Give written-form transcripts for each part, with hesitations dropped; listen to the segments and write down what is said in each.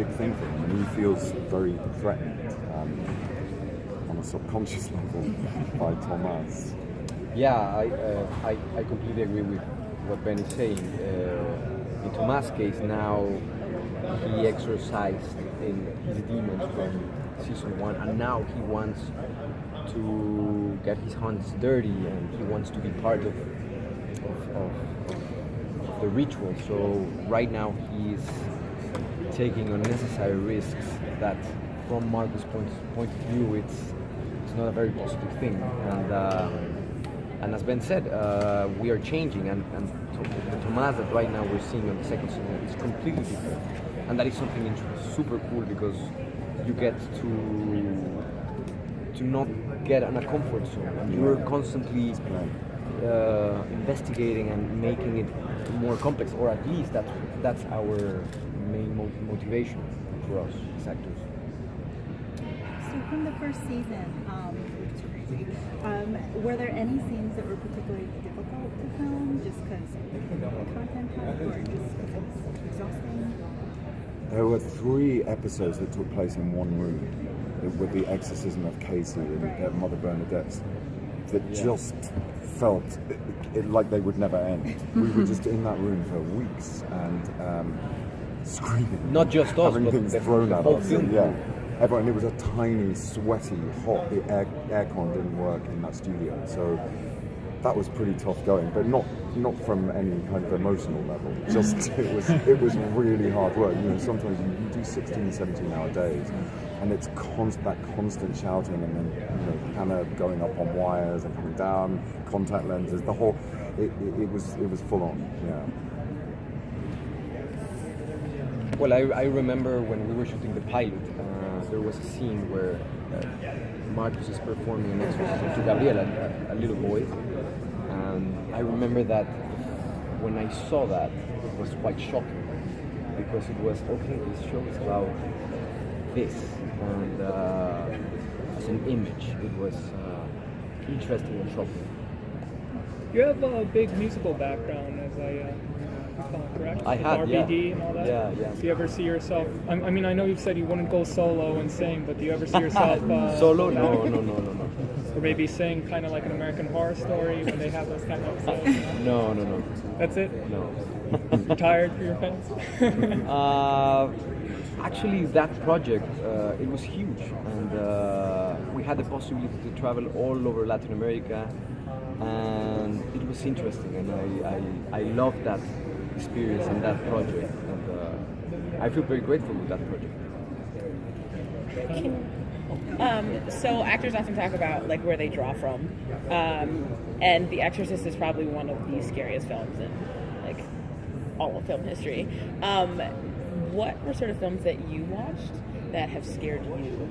big thing for him, and he feels very threatened on a subconscious level by Thomas. Yeah, I completely agree with what Ben is saying. In Thomas' case, now he exorcised in his demons from season 1, and now he wants to get his hands dirty, and he wants to be part of the ritual. So right now he's taking unnecessary risks that, from Marcus' point of view, it's not a very positive thing. And as Ben said, we are changing, and the Tomas that right now we're seeing on the second season is completely different, and that is something super cool, because you get to not get in a comfort zone, and you're constantly investigating and making it more complex, or at least that's our main motivation for us as actors. So from the first season, were there any scenes that were particularly difficult to film, just because of the content type, or just because it was exhausting? There were 3 episodes that took place in one room, with the exorcism of Casey and Mother Bernadette's, that just felt like they would never end. We were just in that room for weeks and screaming. Not just us, having but things the thrown at whole us. film. Yeah, everyone. It was a tiny, sweaty, hot. The aircon didn't work in that studio, so that was pretty tough going. But not from any kind of emotional level. Just it was really hard work. You know, sometimes you do 16, 17-hour days, and it's that constant shouting, and then Hannah going up on wires and coming down, contact lenses. The whole it was full on. Yeah. Well, I remember when we were shooting the pilot, there was a scene where Marcus is performing an exorcism to Gabriel, a little boy. And I remember that when I saw that, it was quite shocking, because it was, okay, this show is about this, and as an image, it was interesting and shocking. You have a big musical background, as I recall, correct? I had, RBD and all that? Yeah. Do you ever see yourself, I mean, I know you've said you wouldn't go solo and sing, but do you ever see yourself... Solo? No. Or maybe sing kind of like an American Horror Story when they have those kind of episodes? No. That's it? No. Retired for your fans? Actually, that project, it was huge, and we had the possibility to travel all over Latin America, and it was interesting, and I loved that experience and that project, and I feel very grateful with that project. So actors often talk about like where they draw from, and The Exorcist is probably one of the scariest films in like all of film history. What were sort of films that you watched that have scared you,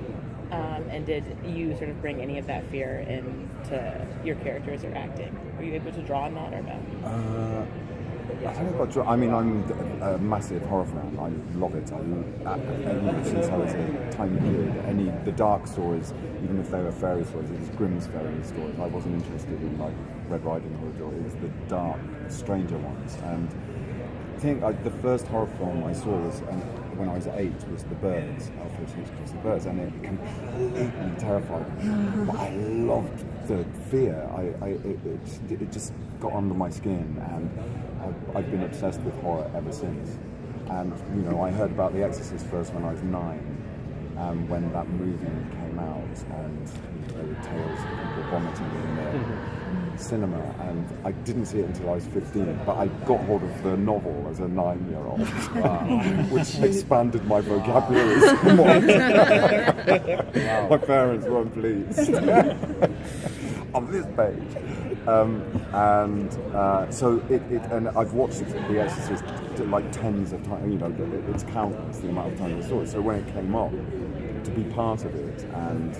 and did you sort of bring any of that fear into your characters or acting? Were you able to draw on that or no? I don't know about. I mean, I'm a massive horror fan. I love it. Ever since I was a tiny kid, the dark stories, even if they were fairy stories, it was Grimm's fairy stories. I wasn't interested in like Red Riding Hood, or it was the dark, stranger ones. And I think the first horror film I saw was when I was 8 was The Birds, Alfred Hitchcock's The Birds, and it completely terrified me. But I loved the fear. It just got under my skin, and I've been obsessed with horror ever since. And I heard about The Exorcist first when I was 9, when that movie came out, and there were tales of people vomiting in the cinema, and I didn't see it until I was 15, but I got hold of the novel as a 9-year-old, which expanded my vocabulary somewhat. My parents weren't pleased. On this page. So and I've watched The Exorcist like tens of times, it's countless the amount of times I saw it. So when it came up, to be part of it, and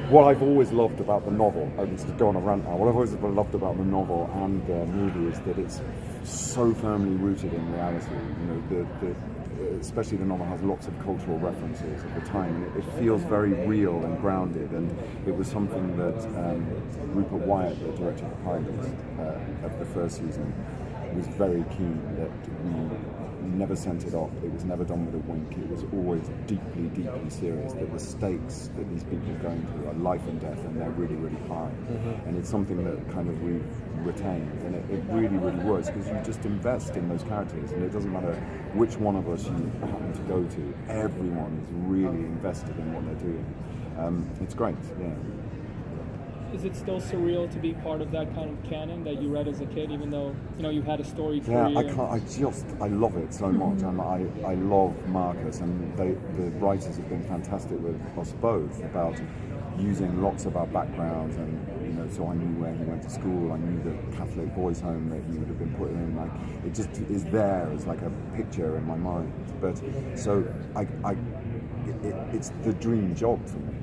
what I've always loved about the novel, I'm just going on a rant now, what I've always loved about the novel and the movie is that it's so firmly rooted in reality. Especially the novel has lots of cultural references at the time. It feels very real and grounded, and it was something that Rupert Wyatt, the director of the pilot of the first season, was very keen that we never sent it up. It was never done with a wink. It was always deeply, deeply serious. That the stakes that these people are going through are life and death, and they're really, really high. And it's something that kind of we've retained, and it really, really was, because you just invest in those characters, and it doesn't matter which one of us you happen to go to. Everyone is really invested in what they're doing. It's great, yeah. Is it still surreal to be part of that kind of canon that you read as a kid, even though you had a story for Yeah, you? I love it so much, and I love Marcus, and the writers have been fantastic with us both about using lots of our backgrounds, and so I knew where he went to school, I knew the Catholic boys' home that he would have been put in, like it just is there as like a picture in my mind. But so it's the dream job for me.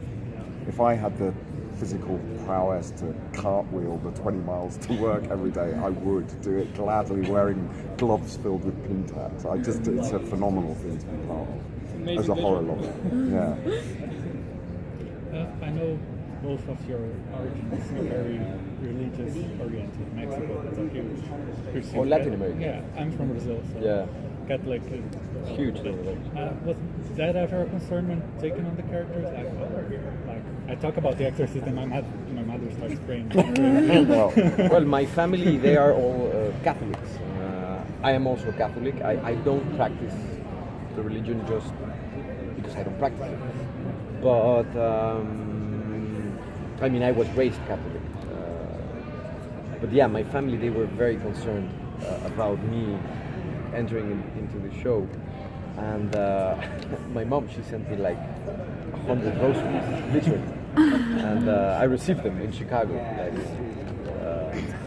If I had the physical prowess to cartwheel the 20 miles to work every day, I would do it gladly, wearing gloves filled with pin tabs. It's a phenomenal thing to be part of as a horror lover. Yeah. I know both of your origins are very religious oriented. Mexico is a huge. Or Latin America. Yeah, I'm from Brazil, so Yeah. Catholic. Huge. Was that ever a concern when taking on the characters? Like I talk about the Exorcist, and my mother starts praying. Well, my family, they are all Catholics. I am also Catholic. I don't practice the religion just because I don't practice it. But I was raised Catholic. But yeah, my family, they were very concerned about me entering into the show. And my mom, she sent me like 100 rosaries, literally. And I received them in Chicago.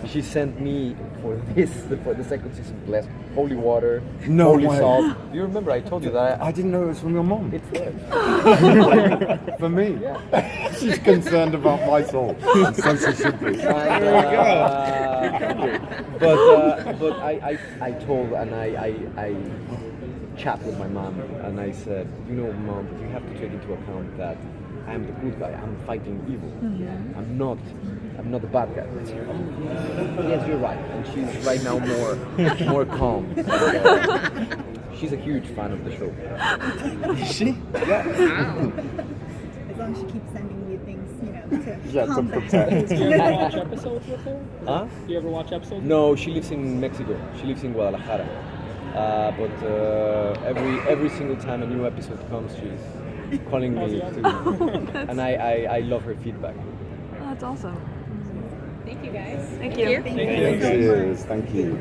She sent me for the second season, blessed holy water, No holy way. salt. Do you remember I told you that? I didn't know it was from your mom. It's there. For me. Yeah. She's concerned about my soul. And so she should be. But I told, and I chat with my mom, and I said, Mom, you have to take into account that I'm the good guy. I'm fighting evil. I'm not the bad guy. Yes, you're right. And she's right now more calm. She's a huge fan of the show. Is she? Yeah. As long as she keeps sending you things, Yeah, to to combat. protect. Do you ever watch episodes with her? Huh? Do you ever watch episodes? No, she lives in Mexico. She lives in Guadalajara. But every single time a new episode comes, she's calling me to, and I love her feedback. Oh, that's awesome. Thank you guys. Thank you. Thank you so much. Cheers. Thank you.